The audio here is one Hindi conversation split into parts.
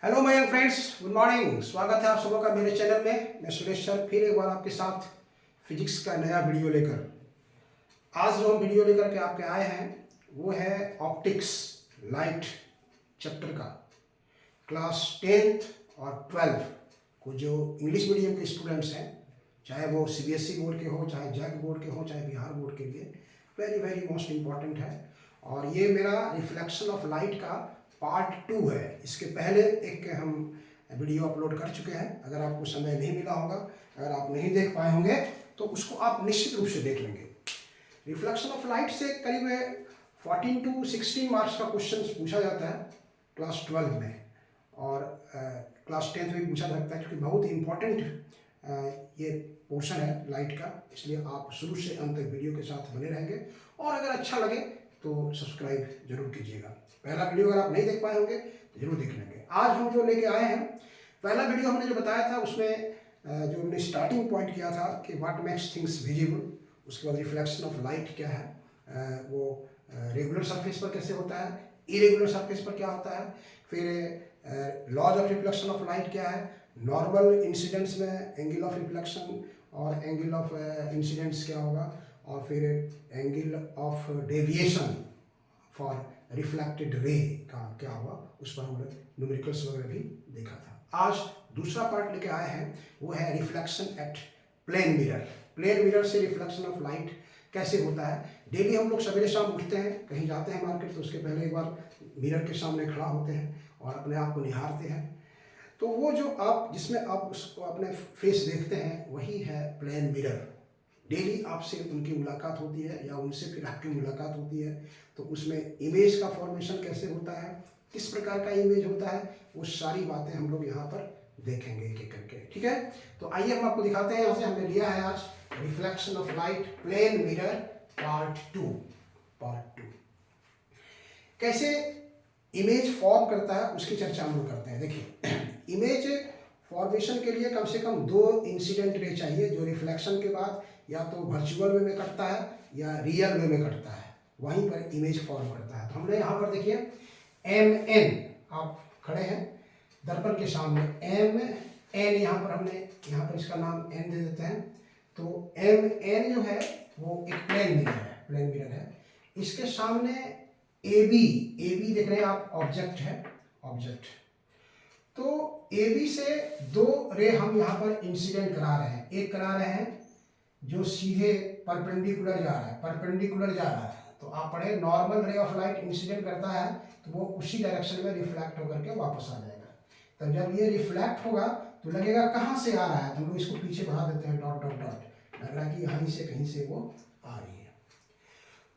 Hello my young friends, good morning. स्वागत है आप सबों का मेरे चैनल में। मैं सुरेश सर फिर एक बार आपके साथ फिजिक्स का नया वीडियो लेकर। आज जो हम वीडियो लेकर के आपके आए हैं वो है ऑप्टिक्स लाइट चैप्टर का। क्लास 10th और 12th को जो इंग्लिश मीडियम के स्टूडेंट्स हैं, चाहे वो सीबीएसई बोर्ड के हो, चाहे जैक बोर्ड के हो, चाहे बिहार बोर्ड के लिए वेरी वेरी मोस्ट इम्पॉर्टेंट है। और ये मेरा रिफ्लेक्शन ऑफ लाइट का पार्ट 2 है। इसके पहले एक हम वीडियो अपलोड कर चुके हैं। अगर आपको समय नहीं मिला होगा, अगर आप नहीं देख पाए होंगे तो उसको आप निश्चित रूप से देख लेंगे। रिफ्लेक्शन ऑफ लाइट से करीब 14 to 16 मार्क्स का क्वेश्चन पूछा जाता है क्लास 12 में, और क्लास 10th में भी पूछा जाता है, क्योंकि बहुत इम्पॉर्टेंट ये पोर्शन है लाइट का। इसलिए आप शुरू से अंत तक वीडियो के साथ बने रहेंगे, और अगर अच्छा लगे तो सब्सक्राइब जरूर कीजिएगा। पहला वीडियो अगर आप नहीं देख पाए होंगे तो जरूर देख लेंगे। आज हम जो लेके आए हैं, पहला वीडियो हमने जो बताया था उसमें जो हमने स्टार्टिंग पॉइंट किया था कि व्हाट मेक्स थिंग्स विजिबल, उसके बाद रिफ्लेक्शन ऑफ लाइट क्या है, वो रेगुलर सरफेस पर कैसे होता है, इरेगुलर सरफेस पर क्या होता है, फिर laws of reflection of light क्या है, नॉर्मल इंसिडेंट्स में एंगल ऑफ रिफ्लेक्शन और एंगल ऑफ इंसिडेंट्स क्या होगा, और फिर angle of deviation for reflected ray का क्या हुआ, उस पर हमने न्यूमेरिकल्स वगैरह भी देखा था। आज दूसरा पार्ट लेके आए हैं, वो है reflection at plane mirror. Plane mirror से रिफ्लेक्शन ऑफ लाइट कैसे होता है। डेली हम लोग सवेरे शाम उठते हैं, कहीं जाते हैं मार्केट, तो उसके पहले एक बार मिरर के सामने खड़ा होते हैं और अपने आप को निहारते हैं। तो वो जो आप जिसमें आप उसको अपने फेस देखते हैं वही है प्लेन मिरर। डेली आपसे उनकी मुलाकात होती है या उनसे फिर आपकी मुलाकात होती है, तो उसमें इमेज का फॉर्मेशन कैसे होता है, किस प्रकार का इमेज होता है, वो सारी बातें हम लोग यहाँ पर देखेंगे एक एक करके। ठीक है, तो आइए हम आपको दिखाते हैं। यहाँ से हमने लिया है आज reflection of light plane mirror part 2। कैसे इमेज फॉर्म करता है उसकी चर्चा हम लोग करते हैं। देखिए, इमेज फॉर्मेशन के लिए कम से कम 2 इंसिडेंट रे चाहिए, जो रिफ्लेक्शन के बाद या तो वर्चुअल वे में कटता है या रियल वे में कटता है, वहीं पर इमेज फॉर्म करता है। तो हमने यहाँ पर देखिए MN, आप खड़े हैं दर्पण के सामने, MN यहाँ पर हमने यहाँ पर इसका नाम N दे देते हैं। तो MN जो है वो एक प्लेन मिरर है। इसके सामने AB देख रहे हैं आप, ऑब्जेक्ट है, ऑब्जेक्ट। तो AB से 2 रे हम यहाँ पर इंसिडेंट करा रहे हैं। एक करा रहे हैं जो सीधे परपेंडिकुलर जा रहा है। तो आप पढ़े, normal ray of light incident करता है तो वो उसी डायरेक्शन में रिफ्लेक्ट होकर के वापस आ जाएगा। तब जब ये रिफ्लेक्ट होगा तो लगेगा कहाँ से आ रहा है, तो हम लोग इसको पीछे बढ़ा देते हैं, डॉट डॉट डॉट, लग रहा है कि यहाँ से कहीं से वो आ रही है।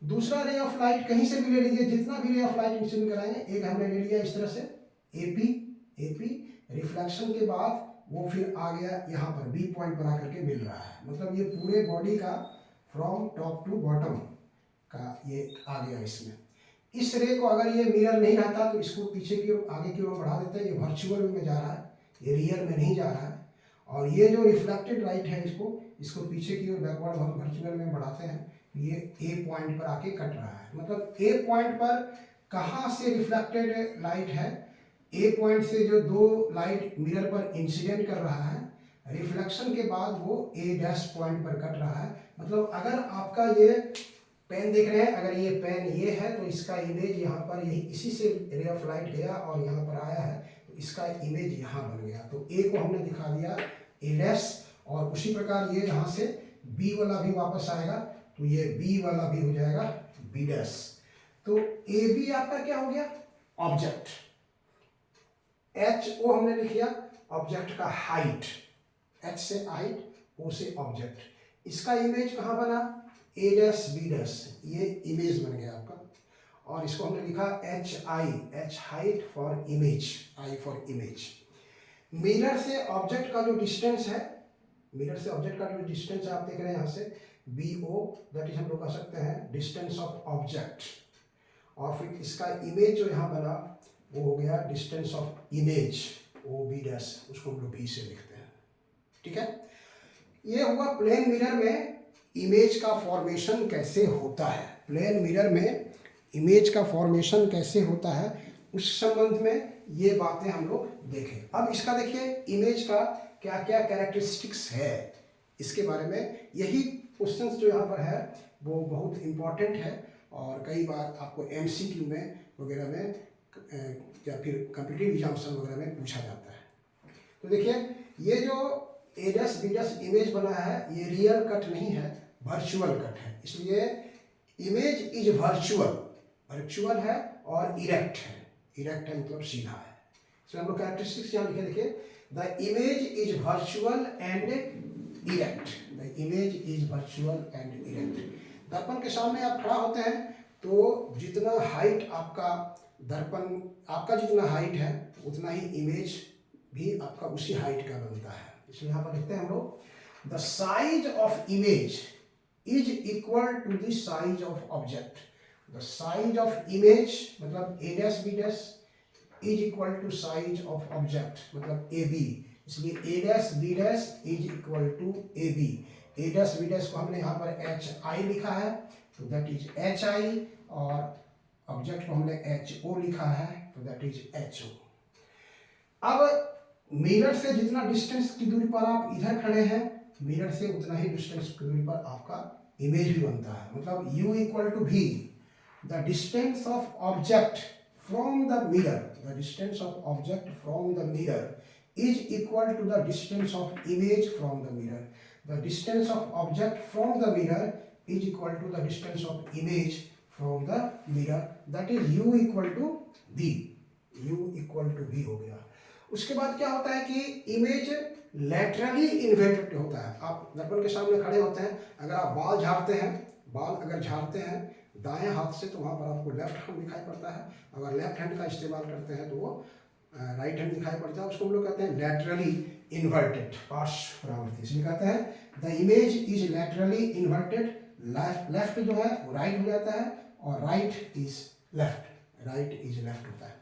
दूसरा रे ऑफ लाइट कहीं से भी ले लीजिए, जितना भी रे ऑफ लाइट इंसिडेंट कराएंगे, एक हमने ले लिया इस तरह से AP रिफ्लेक्शन के बाद वो फिर आ गया यहाँ पर B पॉइंट पर आकर के मिल रहा है। मतलब ये पूरे बॉडी का फ्रॉम टॉप टू बॉटम का ये आ गया इसमें। इस रे को अगर ये मिरर नहीं रहता तो इसको पीछे की ओर, आगे की ओर बढ़ा देते हैं। ये वर्चुअल में जा रहा है, ये रियल में नहीं जा रहा है। और ये जो रिफ्लेक्टेड लाइट है, इसको पीछे की ओर बैकवर्ड हम वर्चुअल में बढ़ाते हैं। ये A पॉइंट पर आके कट रहा है। मतलब A पॉइंट पर कहाँ से रिफ्लेक्टेड लाइट है, A पॉइंट से जो 2 लाइट मिरर पर इंसिडेंट कर रहा है, रिफ्लेक्शन के बाद वो A' पॉइंट पर कट रहा है। मतलब अगर आपका ये पेन देख रहे हैं, अगर ये पेन ये है तो इसका इमेज यहाँ पर यही इसी से रे ऑफ लाइट गया और यहाँ पर आया है, तो इसका इमेज यहाँ बन गया। तो A को हमने दिखा दिया A', और उसी प्रकार ये यहाँ से B वाला भी वापस आएगा तो ये B वाला भी हो जाएगा B'। तो AB आपका क्या हो गया, ऑब्जेक्ट। HO हमने लिख लिया ऑब्जेक्ट का हाइट, H से हाइट, O से ऑब्जेक्ट। इसका इमेज कहाँ बना, A' B', ये इमेज बन गया आपका। और इसको हमने लिखा H height for image, I for image. Mirror से ऑब्जेक्ट का जो डिस्टेंस है, आप देख रहे हैं यहाँ से BO, दैट इज हम लोग कह सकते हैं डिस्टेंस ऑफ ऑब्जेक्ट। और फिर इसका इमेज जो यहाँ बना वो हो गया डिस्टेंस ऑफ इमेज, OB', उसको हम लोग B से लिखते हैं। ठीक है, ये हुआ प्लेन मिरर में इमेज का फॉर्मेशन कैसे होता है। प्लेन मिरर में इमेज का फॉर्मेशन कैसे होता है उस संबंध में ये बातें हम लोग देखें। अब इसका देखिए इमेज का क्या क्या कैरेक्टरिस्टिक्स है, इसके बारे में यही क्वेश्चंस जो यहाँ पर है वो बहुत इम्पॉर्टेंट है और कई बार आपको एमसीक्यू में वगैरह में या फिर कॉम्पिटिटिव एग्जामिनेशन वगैरह में पूछा जाता है। तो देखिए ये जो एडस बीडस इमेज बना है ये रियल कट नहीं है, वर्चुअल कट है। इसलिए इमेज इज वर्चुअल है और इरेक्ट है। इरेक्ट है मतलब सीधा है। इसलिए हम लोग कैरेक्टरिस्टिक्स यहाँ लिखे, देखिए the image is virtual and erect. The image is virtual and erect. दर्पण के सामने आप खड़ा होते हैं तो जितना हाइट आपका दर्पण आपका जितना हाइट है उतना ही इमेज भी आपका उसी हाइट का बनता है। इसलिए यहाँ पर लिखते हैं हम लोग the size of image is equal to the size of object. The size of image मतलब A dash B dash is equal to size of object मतलब ए बी। इसलिए A dash B dash is equal to A B. A dash B dash को हमने यहाँ पर एच आई लिखा है तो दैट इज एच आई और ऑब्जेक्ट को हमने एच ओ लिखा है तो दैट इज एच ओ। अब मिरर से जितना डिस्टेंस की दूरी पर आप इधर खड़े हैं मिरर से उतना ही डिस्टेंस की दूरी पर आपका इमेज भी बनता है। मतलब u equal to v, the distance of object from the mirror, the distance of object from the mirror is equal to the distance of image from the mirror. The distance of object from the mirror is equal to the distance of image from the mirror, that is u equal to v। u equal to v हो गया। उसके बाद क्या होता है कि इमेज लैटरली इन्वर्टेड होता है। आप दर्पण के सामने खड़े होते हैं, अगर आप बाल झाड़ते हैं, बाल अगर झाड़ते हैं दाएं हाथ से तो वहाँ पर आपको लेफ्ट हैंड दिखाई पड़ता है। अगर लेफ्ट हैंड का इस्तेमाल करते हैं तो वो राइट हैंड दिखाई पड़ता है। उसको हम लोग कहते हैं लैटरली इन्वर्टेड, पार्श्व परावर्ती। इसलिए कहते हैं the image is laterally inverted. Left जो है वो राइट हो जाता है और राइट इज लेफ्ट होता है।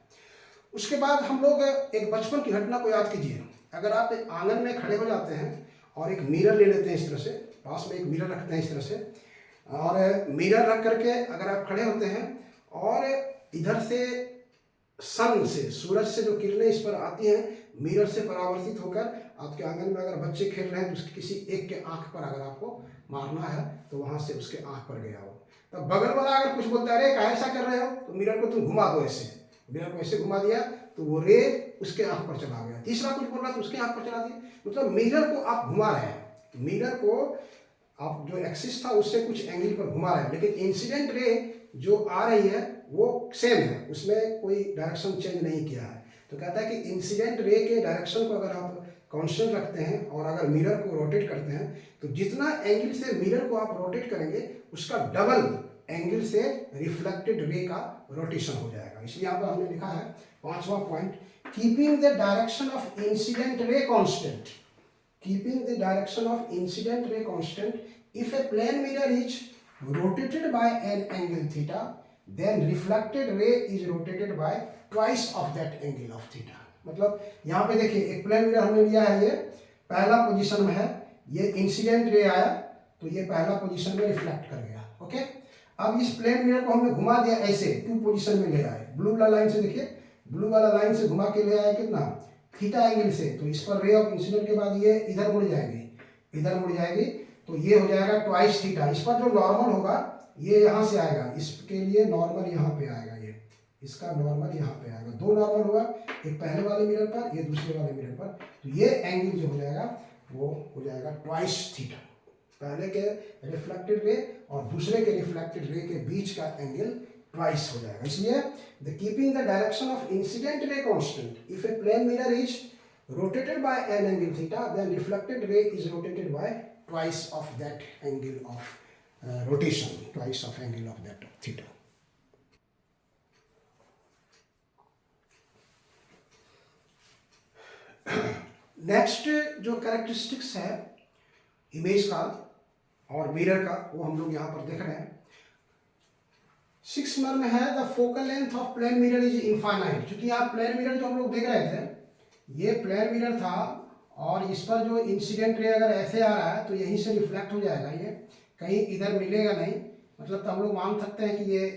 उसके बाद हम लोग एक बचपन की घटना को याद कीजिए। अगर आप आंगन में खड़े हो जाते हैं और एक मिरर ले लेते हैं इस तरह से, पास में एक मिरर रखते हैं इस तरह से और मिरर रख करके अगर आप खड़े होते हैं और इधर से सन से सूरज से जो किरणें इस पर आती हैं मिरर से परावर्तित होकर आपके आंगन में अगर बच्चे खेल रहे हैं तो किसी एक के आंख पर अगर आपको मारना है तो वहाँ से उसके आंख पर गया हो, तब बगल वाला अगर कुछ बोलता है अरे ऐसा कर रहे हो तो मिरर को तुम घुमा दो, ऐसे मिरर को ऐसे घुमा दिया तो वो रे उसके आंख पर चला गया। तीसरा कुछ बोल रहा तो उसके आंख पर चला दिया। मतलब मिरर को आप घुमा रहे हैं, मिरर को आप जो एक्सिस था उससे कुछ एंगल पर घुमा रहे हैं, लेकिन इंसिडेंट रे जो आ रही है वो सेम है, उसमें कोई डायरेक्शन चेंज नहीं किया है। तो कहता है कि इंसिडेंट रे के डायरेक्शन को अगर आप कांस्टेंट रखते हैं और अगर मिरर को रोटेट करते हैं तो जितना एंगल से मिरर को आप रोटेट करेंगे उसका डबल एंगल से रिफ्लेक्टेड रे का रोटेशन हो जाएगा। इसलिए यहाँ पर हमने लिखा है 5वां point, keeping the direction of incident ray constant. Keeping the direction of incident ray constant if a plane mirror is rotated by an angle theta, then reflected ray is rotated by twice of that angle of theta। मतलब यहाँ पे देखिए एक प्लेन मिरर हमने लिया है, ये पहला पोजीशन में है, ये इंसिडेंट रे आया तो ये पहला पोजीशन में रिफ्लेक्ट कर गया। ओके, अब इस प्लेन मिरर को हमने घुमा दिया ऐसे, टू पोजीशन में ले आए, ब्लू वाला लाइन से देखिए, ब्लू वाला लाइन से घुमा के ले आए कितना थीटा एंगल से, तो इस पर रे ऑफ इंसिडेंट के बाद ये इधर मुड़ जाएगी, तो ये हो जाएगा ट्वाइस थीटा। इस पर जो नॉर्मल होगा ये यहाँ से आएगा, इसके लिए नॉर्मल यहाँ पे आएगा, ये इसका नॉर्मल यहाँ पे आएगा, दो नॉर्मल होगा, एक पहले वाले मिरर पर, ये दूसरे वाले मिरर पर, तो ये एंगल जो हो जाएगा वो हो जाएगा ट्वाइस थीटा। पहले के रिफ्लेक्टेड रे और दूसरे के रिफ्लेक्टेड रे के बीच का एंगल ट्वाइस हो जाएगा। इसलिए the keeping the direction of incident ray constant if a plane mirror is rotated by an angle theta, then reflected ray is rotated by twice of that angle of rotation, twice of angle of that theta। Next जो कैरेक्टरिस्टिक्स है इमेज का और मिरर का वो हम लोग यहाँ पर देख रहे हैं। 6 नंबर में है the focal length of plane mirror is infinite. क्योंकि यहाँ प्लेन मिरर जो हम लोग देख रहे थे ये प्लेन मिरर था और इस पर जो इंसिडेंट रे अगर ऐसे आ रहा है तो यहीं से रिफ्लेक्ट हो जाएगा, ये कहीं इधर मिलेगा नहीं। मतलब तो हम लोग मान सकते हैं कि ये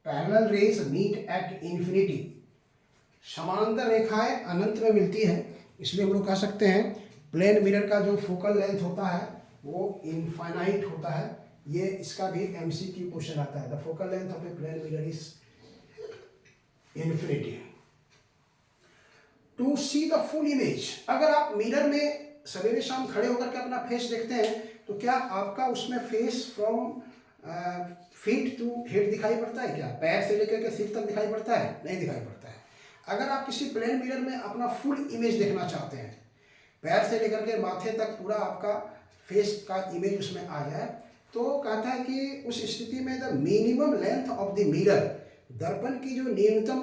parallel rays meet at infinity. समानांतर रेखाएं अनंत में मिलती है, इसलिए हम लोग कह सकते हैं प्लेन मिरर का जो फोकल लेंथ होता है वो इनफाइनाइट होता है। ये इसका भी एमसीक्यू क्वेश्चन आता है, the focal length of a plane mirror is infinity. To see the full image, अगर आप मिरर में सवेरे शाम खड़े होकर के अपना फेस देखते हैं तो क्या आपका उसमें face from feet to head दिखाई पड़ता है? क्या पैर से लेकर के सिर तक दिखाई पड़ता है? नहीं दिखाई पड़ता है। अगर आप किसी प्लेन मिरर में अपना फुल इमेज देखना चाहते हैं, पैर से लेकर के माथे तक पूरा आपका फेस का इमेज उसमें आ जाए, तो कहता है कि उस स्थिति में the minimum length of the mirror, दर्पण की जो न्यूनतम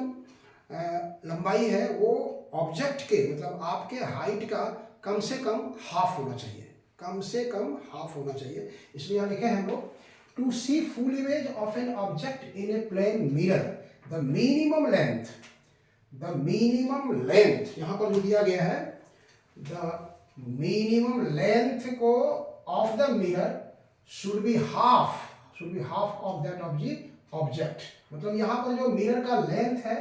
लंबाई है वो ऑब्जेक्ट के मतलब आपके हाइट का कम से कम हाफ होना चाहिए, कम से कम हाफ होना चाहिए। इसलिए यहाँ लिखे हैं हम लोग, to see full image of an object in a plane mirror the minimum length, the minimum length यहाँ पर जो दिया गया है, द मिनिमम लेंथ को of the mirror should be half of that object. मतलब यहाँ पर जो मिरर का लेंथ है,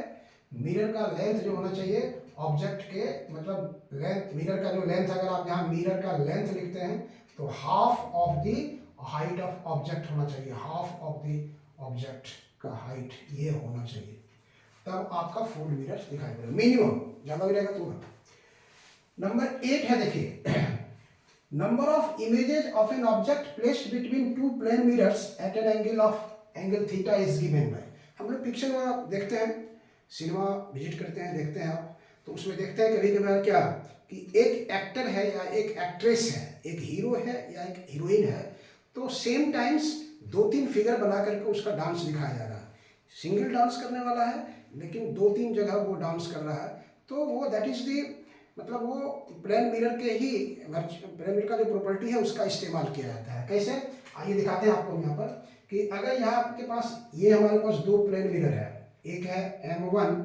मिरर का लेंथ जो होना चाहिए ऑब्जेक्ट के, मतलब लेंथ, मिरर का जो लेंथ, अगर आप यहाँ मिरर का लेंथ लिखते हैं तो half of the height of object होना चाहिए, हाफ ऑफ द ऑब्जेक्ट का हाइट ये होना चाहिए, तब आपका फुल मिरर दिखाई पड़ेगा। मिनिमम, ज़्यादा भी रहेगा तो। नंबर 8 है, देखिए, number of images of an object placed between two plane mirrors at an angle theta is given by. हम लोग पिक्चर में आप देखते हैं, सिनेमा विजिट करते हैं, देखते हैं आप, तो उसमें देखते हैं कभी कभार क्या कि एक एक्टर है या एक एक्ट्रेस है, एक हीरो है या एक हीरोइन है, तो सेम टाइम्स 2-3 फिगर बना करके उसका डांस दिखाया जा रहा है। सिंगल डांस करने वाला है लेकिन 2-3 जगह वो डांस कर रहा है, तो वो दैट इज दी, मतलब वो प्लेन मिरर के ही, प्लेन मिरर का जो प्रॉपर्टी है उसका इस्तेमाल किया जाता है। कैसे, आइए दिखाते हैं आपको यहाँ पर कि अगर यहाँ आपके पास, ये हमारे पास 2 प्लेन मिरर है, एक है M1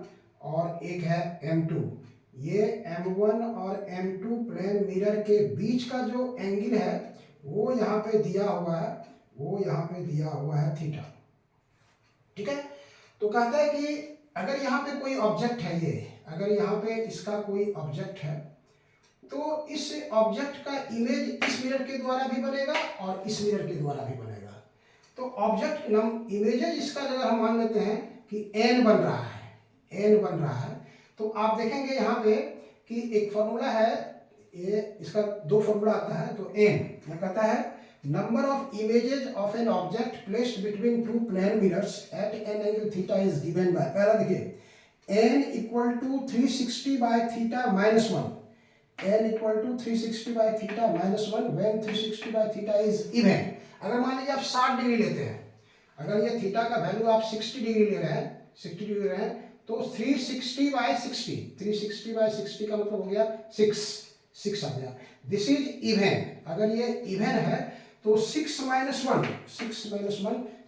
और एक है M2। ये M1 और M2 प्लेन मिरर के बीच का जो एंगल है वो यहाँ पे दिया हुआ है, वो यहाँ पे दिया हुआ है थीटा। ठीक है, तो कहता है कि अगर यहाँ पे कोई ऑब्जेक्ट है, ये अगर यहाँ पे इसका कोई ऑब्जेक्ट है तो इस ऑब्जेक्ट का इमेज इस मिरर के द्वारा भी बनेगा और इस मिरर के द्वारा भी बनेगा। तो ऑब्जेक्ट इमेजेस इसका अगर हम मान लेते हैं कि n बन रहा है, n बन रहा है, तो आप देखेंगे यहाँ पे कि एक फॉर्मूला है, ये इसका 2 फॉर्मूला आता है। तो n क्या कहता है, number of images of an object placed between two plane mirrors at an angle theta is given by, पहला देखिए n equal to 360 by theta minus 1, n equal to 360 by theta minus 1 when 360 by theta is even. अगर मान लीजिए आप 60 डिग्री लेते हैं, अगर ये थीटा का वैल्यू आप 60 डिग्री ले रहे हैं, 60 डिग्री ले रहे हैं, तो 360 बाय 60, 360 बाय 60 का मतलब हो गया 6 आ गया। दिस इज इवन, अगर ये इवन है तो 6 माइनस 1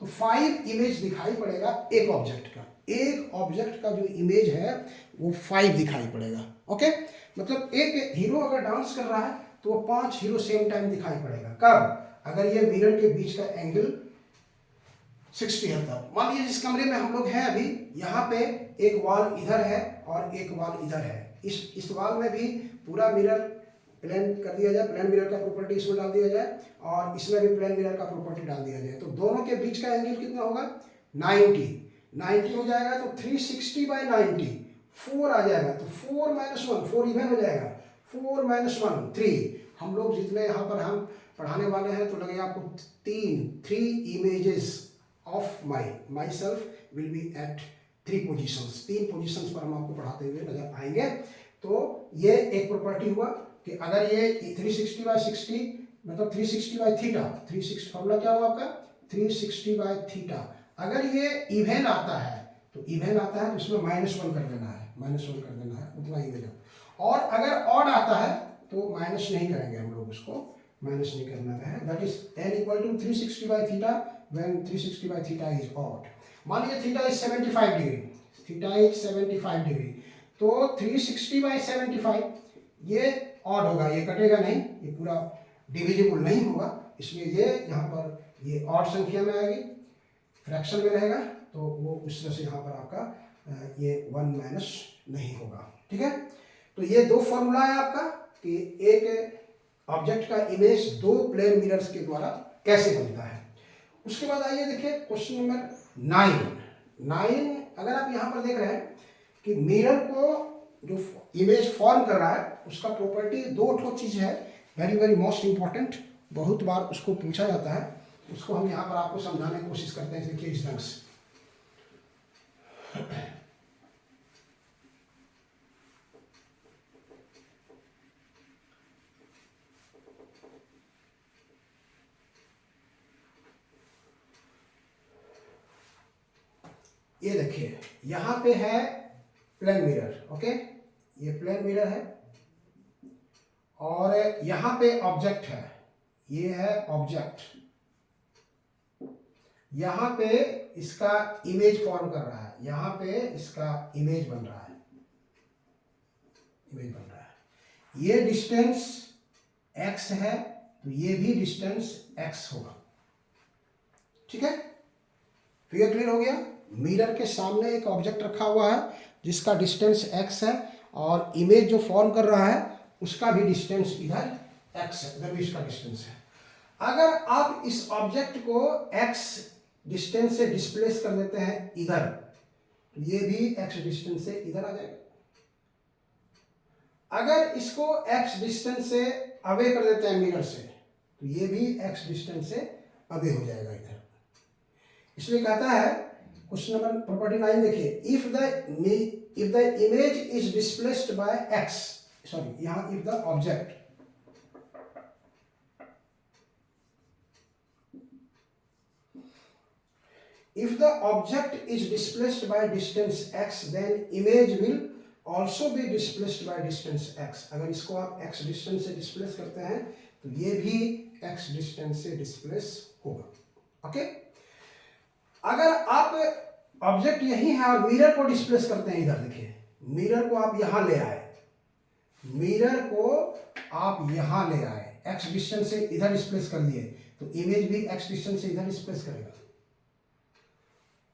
तो 5 इमेज दिखाई पड़ेगा एक ऑब्जेक्ट का, एक ऑब्जेक्ट का जो इमेज है वो 5 दिखाई पड़ेगा। ओके, मतलब एक हीरो अगर डांस कर रहा है तो वो 5 हीरो सेम टाइम दिखाई पड़ेगा। कब, अगर ये मिरर के बीच का एंगल 60 है तब। मान लीजिए जिस कमरे में हम लोग हैं अभी, यहाँ पे एक वॉल इधर है और एक वॉल इधर है, इस वॉल में भी पूरा मिरर प्लेन कर दिया जाए, प्लेन मिरर का प्रॉपर्टी इसमें डाल दिया जाए और इसमें भी प्लेन मिरर का प्रॉपर्टी डाल दिया जाए, तो दोनों के बीच का एंगल कितना होगा, 90 हो जाएगा। तो 360 बाय 90 4 आ जाएगा, तो 4 माइनस 1 4 इवन हो जाएगा, 4 माइनस 1 3। हम लोग जितने यहाँ पर हम पढ़ाने वाले हैं तो लगेगा आपको 3 images of my self will be at 3 positions, 3 positions पर हम आपको पढ़ाते हुए नजर आएंगे। तो ये एक प्रॉपर्टी हुआ कि अगर ये 360 बाय 60 मतलब 360 बाय थीटा, 360 फॉर्मूला क्या हुआ आपका 360 बाय थीटा, अगर ये इवन आता है तो इवन आता है तो इसमें -1 कर देना है, -1 कर देना है, उतना इवन। और अगर ऑड आता है तो माइनस नहीं करेंगे हम लोग, उसको माइनस नहीं करना है। That is n equal to 360 by theta when 360 by theta is odd. मान लीजिए theta is 75 degree, theta is 75 degree, तो 360 बाय 75 ये ऑड होगा, ये कटेगा नहीं, ये पूरा डिविजिबल नहीं होगा, इसलिए ये यहाँ पर ये ऑड संख्या में आएगी, फ्रैक्शन में रहेगा, तो वो उस तरह से यहाँ पर आपका ये 1 माइनस नहीं होगा। ठीक है, तो ये दो फॉर्मूला है आपका कि एक ऑब्जेक्ट का इमेज दो प्लेन मिरर्स के द्वारा कैसे बनता है। उसके बाद आइए देखिए क्वेश्चन नंबर 9। अगर आप यहाँ पर देख रहे हैं कि मिरर को जो इमेज फॉर्म कर रहा है उसका प्रॉपर्टी दो ठो चीज है, वेरी वेरी मोस्ट इंपॉर्टेंट, बहुत बार उसको पूछा जाता है, उसको हम यहाँ पर आपको समझाने की कोशिश करते हैं। देखिए इस ढंग से ये देखिए यहाँ पे है प्लेन मिरर, ओके, ये प्लेन मिरर है और यहाँ पे ऑब्जेक्ट है, ये है ऑब्जेक्ट, यहाँ पे इसका इमेज फॉर्म कर रहा है, यहाँ पे इसका इमेज बन रहा है, इमेज बन रहा है। ये डिस्टेंस x है तो ये भी डिस्टेंस x होगा। ठीक है, फिगर क्लियर हो गया। मिरर के सामने एक ऑब्जेक्ट रखा हुआ है जिसका डिस्टेंस x है और इमेज जो फॉर्म कर रहा है उसका भी डिस्टेंस इधर x है, इधर भी इसका डिस्टेंस है। अगर आप इस ऑब्जेक्ट को x डिस्टेंस से डिस्प्लेस कर देते हैं इधर, तो ये भी x डिस्टेंस से इधर आ जाएगा। अगर इसको x डिस्टेंस से अवे कर देते हैं मिरर से, तो ये भी x डिस्टेंस से अवे हो जाएगा इधर। इसलिए कहता है क्वेश्चन नंबर प्रॉपर्टी 9 देखिए, if the image is displaced by x, sorry यहां if the object if the object is displaced by distance x then image will also be displaced by distance x। अगर इसको आप x डिस्टेंस से डिस्प्लेस करते हैं तो ये भी x डिस्टेंस से डिस्प्लेस होगा। ओके, अगर आप ऑब्जेक्ट यही है और मिरर को डिस्प्लेस करते हैं, इधर देखिए मिरर को आप यहां ले आए, मिरर को आप यहां ले आए, x डिस्टेंस से इधर डिस्प्लेस कर दिए तो इमेज भी x डिस्टेंस से इधर डिस्प्लेस करेगा।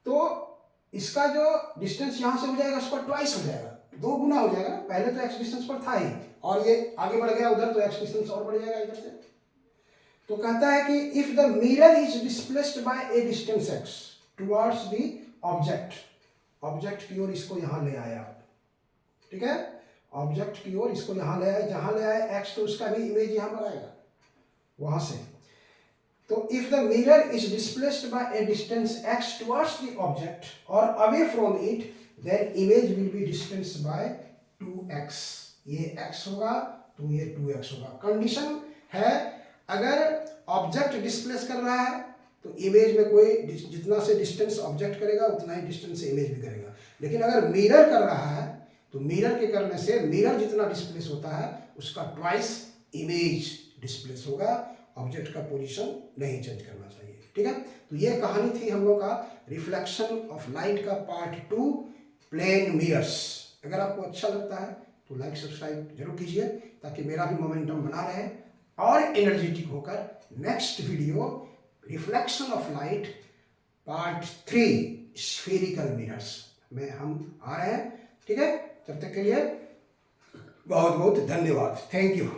तो इसका जो डिस्टेंस यहां से हो जाएगा उसका ट्वाइस हो जाएगा, दो गुना हो जाएगा। पहले तो x डिस्टेंस पर था ही और ये आगे बढ़ गया उधर तो x डिस्टेंस और बढ़ जाएगा इधर से। तो कहता है कि if the mirror is displaced bye A distance x towards the object, object की ओर इसको यहां ले आए आप, ठीक है, ऑब्जेक्ट की ओर इसको यहां ले आए, जहां ले आए x तो उसका भी इमेज यहां पर आएगा वहां से। तो if the mirror is displaced by a distance x towards the object or away from it, then image will be distanced by 2x। ये x होगा तो ये 2x होगा। कंडीशन है अगर ऑब्जेक्ट डिस्प्लेस कर रहा है तो इमेज में कोई जितना से डिस्टेंस ऑब्जेक्ट करेगा उतना ही डिस्टेंस से इमेज भी करेगा। लेकिन अगर मिरर कर रहा है तो मिरर के करने से मिरर जितना डिस्प्लेस होता है उसका ट्वाइस इमेज डिस्प्लेस होगा, ऑब्जेक्ट का पोजीशन नहीं चेंज करना चाहिए। ठीक है, तो ये कहानी थी हम लोग का रिफ्लेक्शन ऑफ लाइट का पार्ट 2 प्लेन मिरर्स। अगर आपको अच्छा लगता है तो लाइक सब्सक्राइब जरूर कीजिए ताकि मेरा भी मोमेंटम बना रहे और एनर्जेटिक होकर next video reflection of light part 3 spherical mirrors में हम आ रहे हैं। ठीक है, तब तक के लिए बहुत बहुत धन्यवाद, थैंक यू।